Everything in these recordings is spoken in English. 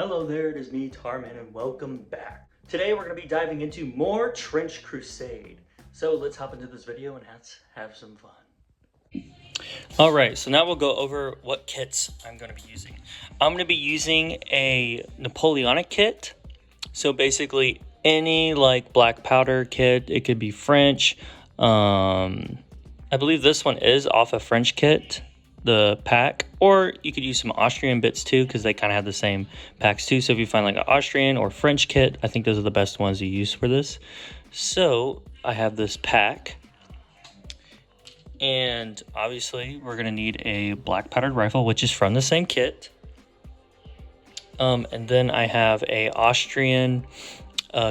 Hello there, it is me, Tarman, and welcome back. Today we're going to be diving into more Trench Crusade. So let's hop into this video and let's have some fun. Alright, so now we'll go over what kits I'm going to be using. I'm going to be using a Napoleonic kit. So basically any like black powder kit, it could be French. I believe this one is off a French kit, the pack, or you could use some Austrian bits too because they kind of have the same packs too. So if you find like an Austrian or French kit, I think those are the best ones to use for this. So I have this pack, and obviously we're going to need a black powdered rifle, which is from the same kit. And then I have a Austrian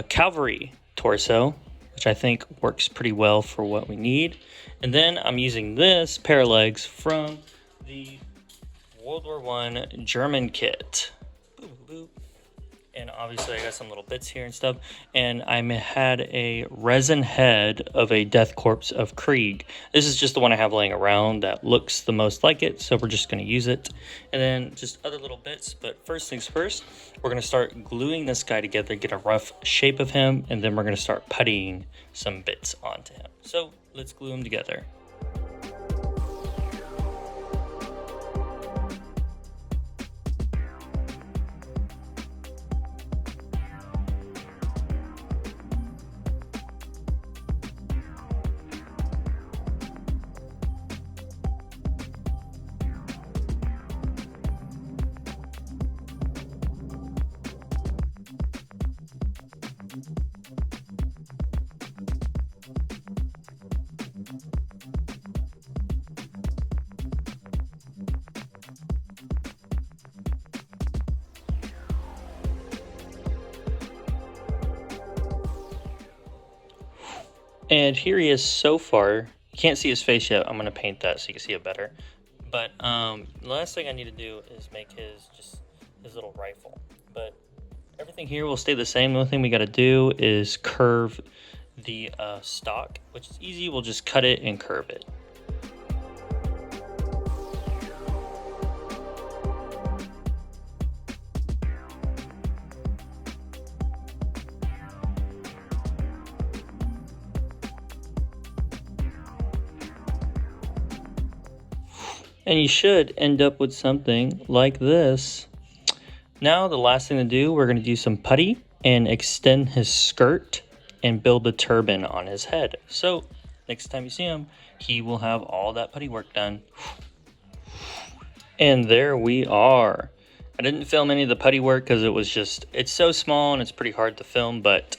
cavalry torso, which I think works pretty well for what we need. And then I'm using this pair of legs from the World War I German kit. Boop, boop. And obviously I got some little bits here and stuff. And I had a resin head of a death corpse of Krieg. This is just the one I have laying around that looks the most like it, so we're just going to use it. And then just other little bits. But first things first, we're going to start gluing this guy together, get a rough shape of him, and then we're going to start puttying some bits onto him. So let's glue them together. And here he is so far. You can't see his face yet. I'm going to paint that so you can see it better. But the last thing I need to do is make his little rifle. But everything here will stay the same. The only thing we got to do is curve the stock, which is easy. We'll just cut it and curve it. And you should end up with something like this. Now the last thing to do, we're going to do some putty and extend his skirt and build the turban on his head. So next time you see him, he will have all that putty work done. And there we are. I didn't film any of the putty work because it's so small and it's pretty hard to film, but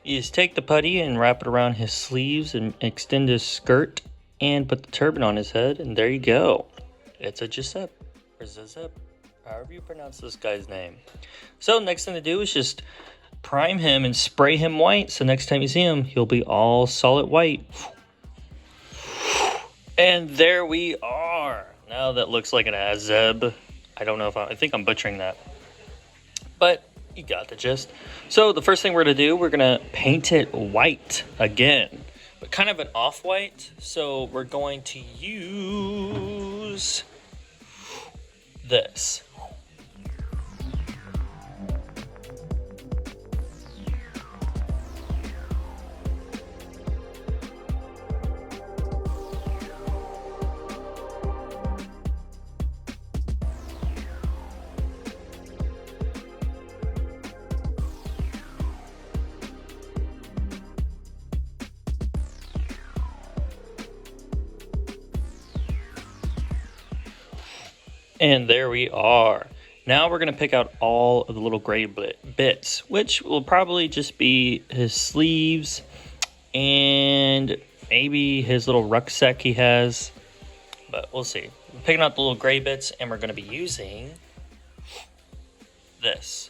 you just take the putty and wrap it around his sleeves and extend his skirt and put the turban on his head, and there you go. It's a Azeb, or Azeb, however you pronounce this guy's name. So next thing to do is just prime him and spray him white, so next time you see him, he'll be all solid white. And there we are. Now that looks like an Azeb. I don't know if I think I'm butchering that, but you got the gist. So the first thing we're going to do, we're going to paint it white again, but kind of an off-white. So we're going to use this. And there we are. Now we're going to pick out all of the little gray bits, which will probably just be his sleeves and maybe his little rucksack he has. But we'll see. We're picking out the little gray bits, and we're going to be using this.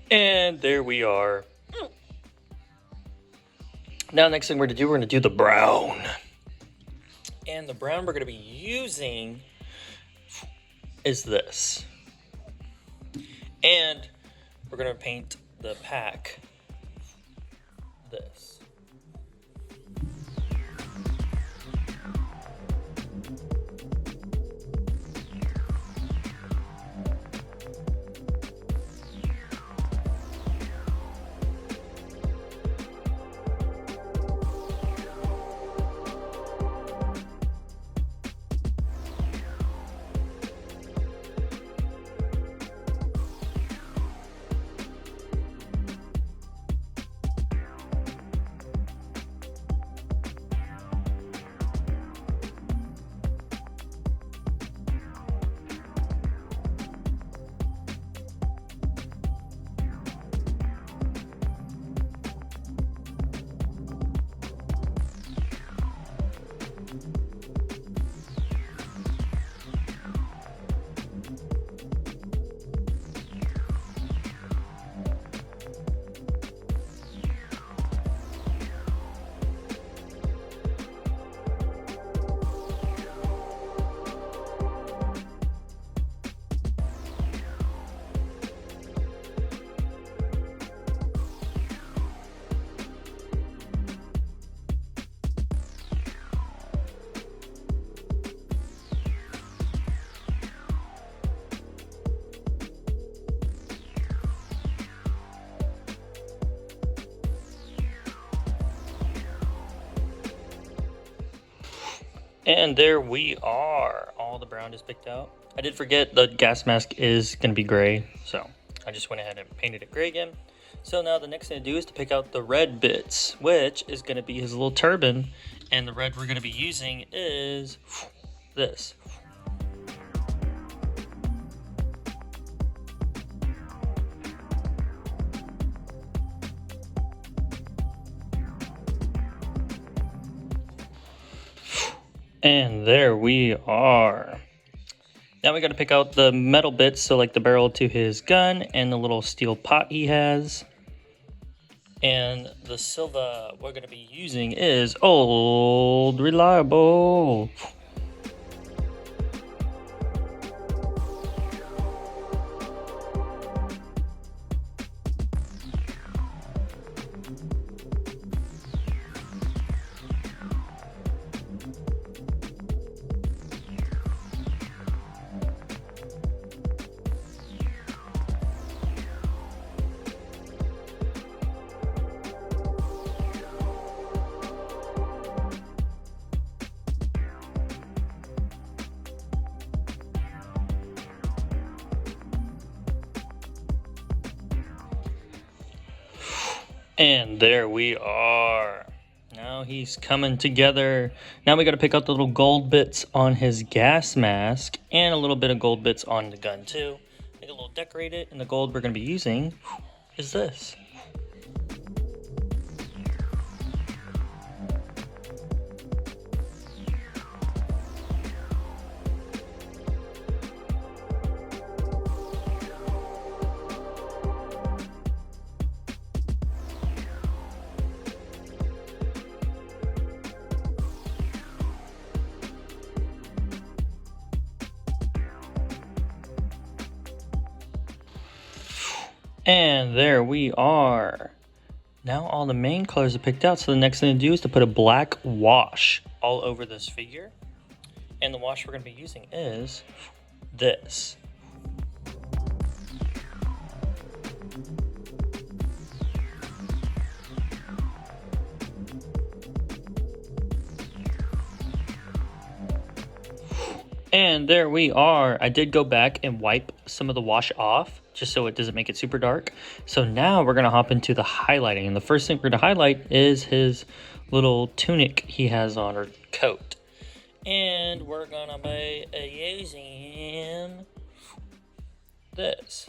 And there we are. Now, next thing we're going to do, we're going to do the brown. And the brown we're going to be using is this. And we're going to paint the pack this. And there we are. All the brown is picked out. I did forget the gas mask is going to be gray, so I just went ahead and painted it gray again. So now the next thing to do is to pick out the red bits, which is going to be his little turban. And the red we're going to be using is this. And there we are. Now we got to pick out the metal bits, so like the barrel to his gun and the little steel pot he has. And the silver we're going to be using is Old Reliable. And there we are. Now he's coming together. Now we got to pick out the little gold bits on his gas mask and a little bit of gold bits on the gun too. Make a little decorated, and the gold we're going to be using is this. And there we are. Now all the main colors are picked out, so the next thing to do is to put a black wash all over this figure. And the wash we're going to be using is this. And there we are. I did go back and wipe some of the wash off just so it doesn't make it super dark. So now we're going to hop into the highlighting. And the first thing we're going to highlight is his little tunic he has on, or coat. And we're going to be using this.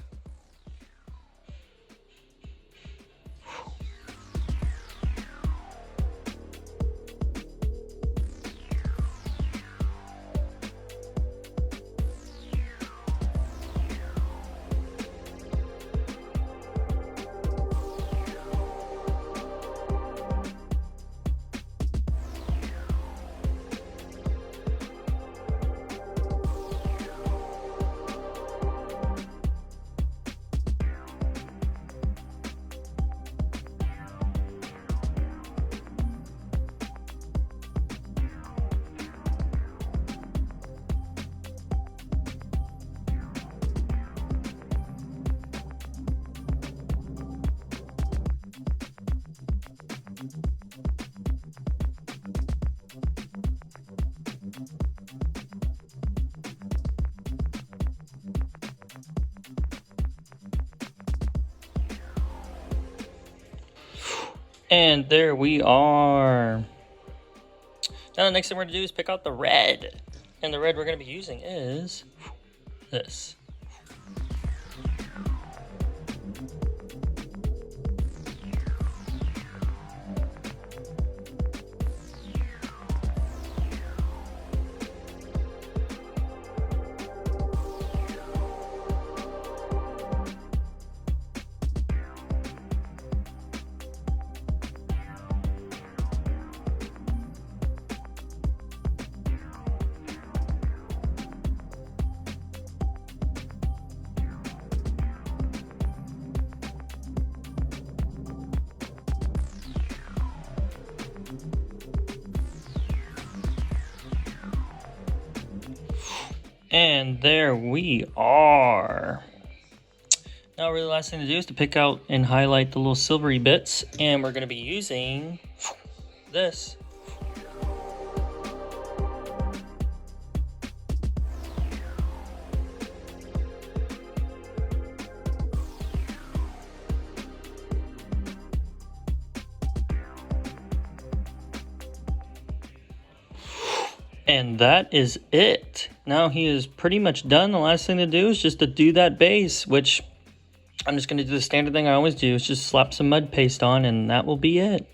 And there we are. Now the next thing we're gonna do is pick out the red. And the red we're gonna be using is this. And there we are. Now really the last thing to do is to pick out and highlight the little silvery bits, and we're going to be using this. And that is it. Now he is pretty much done. The last thing to do is just to do that base, which I'm just going to do the standard thing I always do. Is just slap some mud paste on, and that will be it.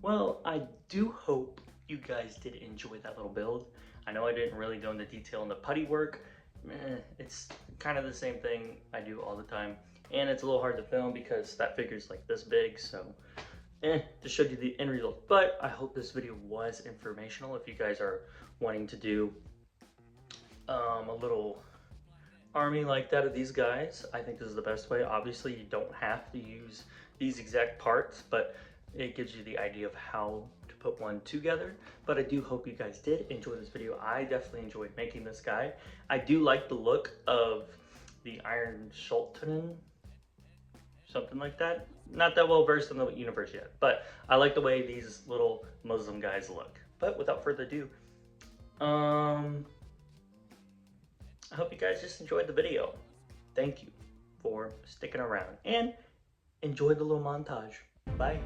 Well, I do hope you guys did enjoy that little build. I know I didn't really go into detail in the putty work. It's kind of the same thing I do all the time, and it's a little hard to film because that figure's like this big, so just showed you the end result. But I hope this video was informational if you guys are wanting to do a little army like that of these guys. I think this is the best way. Obviously you don't have to use these exact parts, but it gives you the idea of how to put one together. But I do hope you guys did enjoy this video. I definitely enjoyed making this guy. I do like the look of the Iron Sultan, something like that. Not that well versed in the universe yet, but I like the way these little Muslim guys look. But without further ado, I hope you guys just enjoyed the video. Thank you for sticking around and enjoy the little montage. Bye.